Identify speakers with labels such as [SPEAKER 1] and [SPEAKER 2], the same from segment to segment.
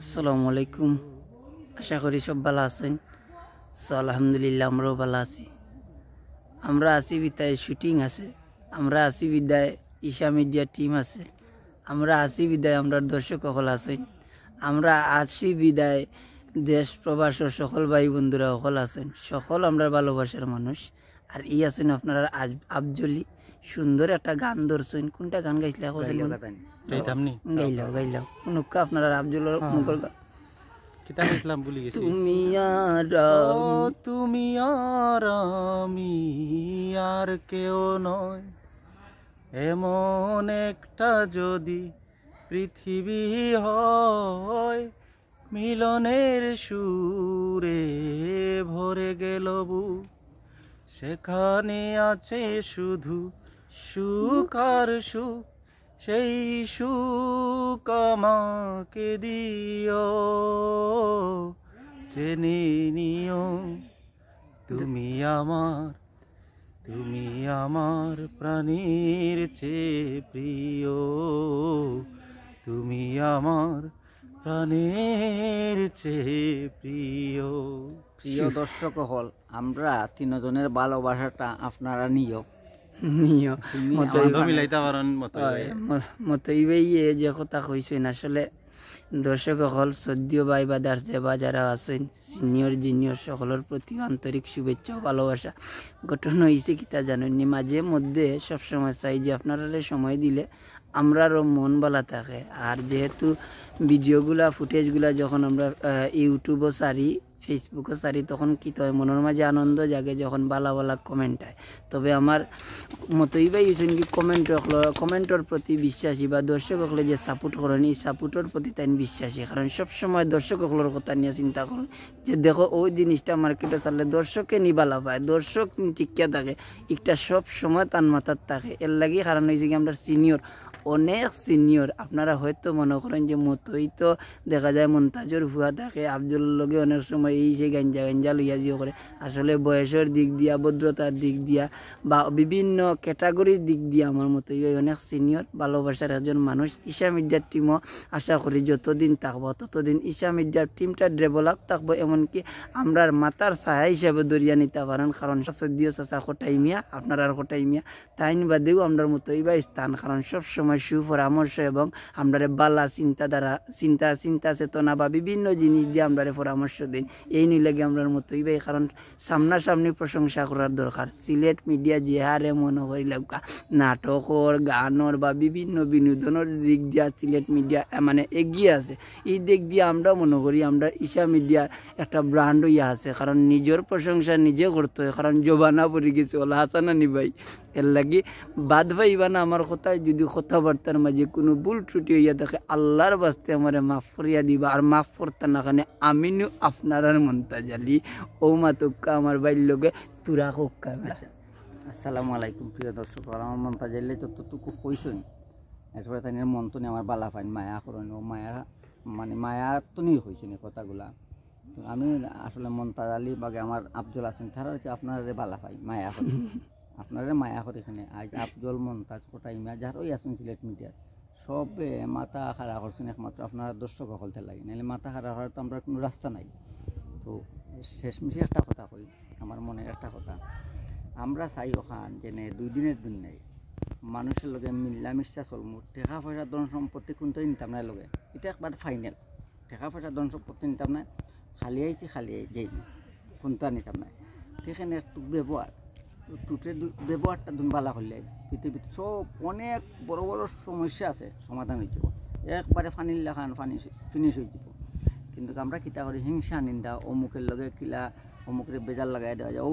[SPEAKER 1] আসসালামু আলাইকুম। আশা করি সব ভালো আছেন। আলহামদুলিল্লাহ আমরাও ভালো আছি। আমরা আছি বিদায় শুটিং আছে, আমরা আছি বিদায় ঈশা মিডিয়া টিম আছে, আমরা আছি বিদায় আমরা দর্শক সকল আছেন, আমরা আছি বিদায় দেশ প্রবাসের সকল ভাই বন্ধুরা সকল আছেন, সকল আমরা ভালোবাসার মানুষ। আর ই আছেন আপনারা আফজলি সুন্দর একটা গান ধরছেন। কোনটা গান গাইছিল? গাইলাও কোনকা আপনারা আফজলের মুখর তুমি
[SPEAKER 2] আর আমি আর কেউ নয়, এমন একটা যদি পৃথিবী হয়, মিলনের সুরে ভরে গেল বুক, সেখানে আছে শুধু সুখ আর সুখ, সেই সুখ আমাকে দিও, জেনে নিও তুমি আমার প্রাণের চেয়ে প্রিয়, তুমি আমার প্রাণের চেয়ে প্রিয়।
[SPEAKER 3] প্রিয় দর্শক হল, আমরা তিনজনের ভালোবাসাটা আপনারা নিও
[SPEAKER 1] মতইবেই যে কথা কইছেন। আসলে দর্শক হল সদ্য ভাই বাদার সেবা যারা আছেন, সিনিয়র জুনিয়র সকলের প্রতি আন্তরিক শুভেচ্ছা ও ভালোবাসা। ঘটনা হয়েছে কিতা জানেননি, মাঝে মধ্যে সবসময় চাই যে আপনারা সময় দিলে আমরারও মন ভালো থাকে। আর যেহেতু ভিডিওগুলা ফুটেজগুলা যখন আমরা ইউটিউবও সারি, ফেসবুকও সারি, তখন কী হয় মনের মাঝে আনন্দ জাগে যখন বালা বালা কমেন্ট হয়। তবে আমার মতই ভাই হয়েছেন কি কমেন্টর প্রতি বিশ্বাসী বা দর্শক হলে যে সাপোর্ট করেন, এই সাপোর্টের প্রতি তাই বিশ্বাসী। কারণ সবসময় দর্শক হলের কথা নিয়ে চিন্তা করেন যে দেখো ওই জিনিসটা মার্কেটে চাললে দর্শকে নিবালা পায়, দর্শক টিকিয়া থাকে, একটা সব সময় তার মাথার থাকে। এর লাগি কারণ হয়েছে কি আমরা সিনিয়র, অনেক সিনিয়র। আপনারা হয়তো মনে করেন যে মতোই তো দেখা যায় মন্তাজর হুয়া থাকে, আফজলের লগে অনেক সময় এই সে গাঞ্জা লইয়া জিও করে। আসলে বয়সের দিক দিয়া, ভদ্রতার দিক দিয়া বা বিভিন্ন ক্যাটাগরির দিক দিয়ে আমার মতোই অনেক সিনিয়র ভালোবাসার একজন মানুষ। ঈশা মিডিয়ার টিমও আশা করি যতদিন থাকবো ততদিন ঈশা মিডিয়ার টিমটা ডেভেলপ থাকবো, এমনকি আমরার মাতার ছায়া হিসাবে দরিয়া নিতে পারেন। কারণ সদ্য চাচা কোটাই মিয়া, আপনার আর কোটাই মিয়া, তাইন বাদেও আমরার মতোই বা স্থান। কারণ সবসময় সুপরামর্শ এবং আমরা বালা চিন্তাধারা চিন্তা চেতনা বা বিভিন্ন জিনিস দিয়ে আমরা পরামর্শ দিই। এই নিলেগে আমরার মতোই ভাই, কারণ সামনাসামনি প্রশংসা করার দরকার। সিলেট মিডিয়া যে হারে মনে করি লাগা নাটকর গানর বা বিভিন্ন বিনোদনের দিক দিয়ে সিলেট মিডিয়া মানে এগিয়ে আছে, এই দিক দিয়ে আমরা মনে করি আমরা ঈশা মিডিয়ার একটা ব্র্যান্ড হইয়া আছে। কারণ নিজের প্রশংসা নিজে করতে হয়, কারণ জবানা পড়ে গেছে ওলা হাসানা নি ভাই। এর লাগি বাদ ভাইবা না আমার কথায়, যদি কথাবার্তার মাঝে কোনো ভুল ত্রুটি হইয়া থাকে আল্লাহর বাস্তে আমার মাফ করিয়া দিবা। আর মাফ করতে না কানে আমিনু আপনার মন্তাজ আলী ও মাতুক্কা আমার বাইর লোকে তুরা কোক্কা।
[SPEAKER 3] আসসালামু আলাইকুম প্রিয় দর্শক, আমার মন্তাজ আলী যতটুকু কইছেন এরপরে তাই মন তো আমার বালা পাইন মায়া করেন, ও মায়া মানে মায়া তো নিয়ে হয়েছে না কথাগুলা। তো আমি আসলে মন্তাজ আলী বাগে আমার আফজল আছেন, তারা হচ্ছে আপনার বালা পাই মায়া করি, আপনারা মায়া করে এখানে আজ আফজল মন্তাজ কোটাই মিয়া যার ওই আসুন সিলেট মিডিয়ার সবে মাথা খাড়া করছেন একমাত্র আপনারা দর্শক হলতে লাগে, নাহলে মাথা খাড়া হওয়ার তো আমরা কোনো রাস্তা নাই। তো শেষমেশে একটা কথা কই, আমার মনের একটা কথা, আমরা চাই ওখান যে দুই দিনের দিন নেই মানুষের লগে মিলামিশা চলমু, টেকা পয়সা ধন সম্পত্তি কোনটা নিতাম না লগে, এটা একবার ফাইনাল। টেকা পয়সা ধন সম্পত্তি নিতাম না, খালি আইছি খালি যাই কোনটা নিতাম না। সেখানে একটু ব্যবহার টুটের ব্যবহারটা বালা করলে পৃথিবীতে সব অনেক বড় বড় সমস্যা আছে সমাধান হয়ে যাব, একবারে ফানির লেখান ফানি ফিনিশ হয়ে যাব। কিন্তু আমরা কিতা করি হিংসা নিন্দা, অমুকের লগে কিলা অমুকের বেজার লাগাই দেওয়া যায়,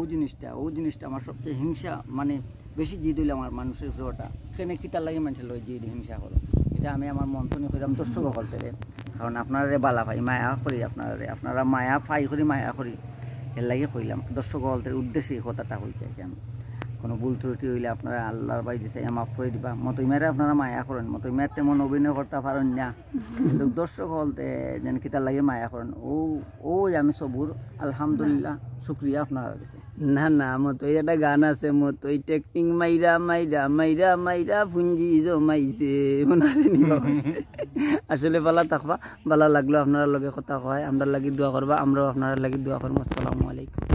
[SPEAKER 3] ও জিনিসটা আমার সবচেয়ে হিংসা মানে বেশি জিদ হইলে আমার মানুষের ফ্লোটা সেখানে কিতার লাগে মানুষের লগে জিদ হিংসা করো। এটা আমি আমার মন্থনে কইলাম দর্শক করতে, কারণ আপনারা বালা ভাই মায়া করি, আপনারা মায়া ফাই করি মায়া করি, এর লাগে কইলাম দর্শক হলতে উদ্দেশ্যে এই কথাটা হয়েছে কেন। কোনো ভুল ত্রুটি হইলে আপনারা আল্লাহর বাই দিছে মাফ করে দিবা। মতই মেরে আপনারা মায়া করেন, মতই মেয়ের তেমন অভিনয় করতে পারেন না, কিন্তু দর্শক হলতে যেন কিতার লাগে মায়া করেন। ও আমি সবুর আলহামদুলিল্লাহ শুক্রিয়া আপনার কাছে।
[SPEAKER 1] না না, মতই একটা গান আছে, মতই টেকনিং মাইরা মাইরা মাইরা মাইরা পুঞ্জি জমাইছে, মনে আছে নি বাবা? আসলে ভালো থাকবা, ভালো লাগলো আপনার লগে কথা কয়, আমরা লাগি দোয়া করবা, আমরাও আপনার লাগি দোয়া করবো। আসসালামু আলাইকুম।